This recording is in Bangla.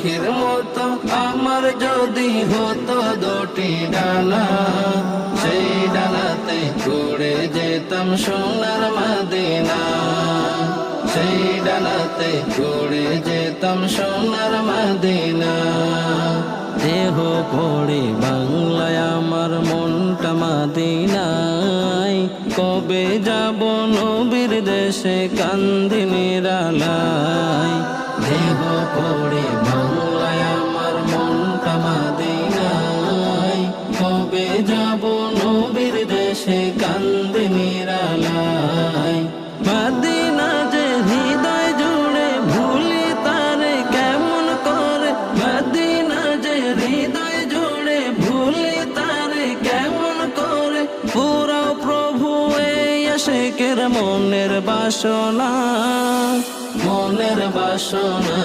পাখির মতো আমার যদি হতো দুটি ডানা, সেই ডানাতে উড়ে যেতাম সোনার মদিনা, সেই ডানাতে উড়ে যেতাম সোনার মদিনা। দেহ পড়ে বাংলায় আমার মনটা মদিনায়, কবে যাব নবীর দেশে কান্দি নিরালায়। দেহ পড়ে বাংলায় আমার মনটা মদিনায়, কবে যাব নবীর দেশে কান্দি নিরালায়। মদিনা যে হৃদয় জুড়ে ভুলি তারে কেমন করে, মদিনা যে হৃদয় জুড়ে ভুলি তারে কেমন করে। পুরাও প্রভু এই আশিকের মনের বাসনা, মনের বাসনা।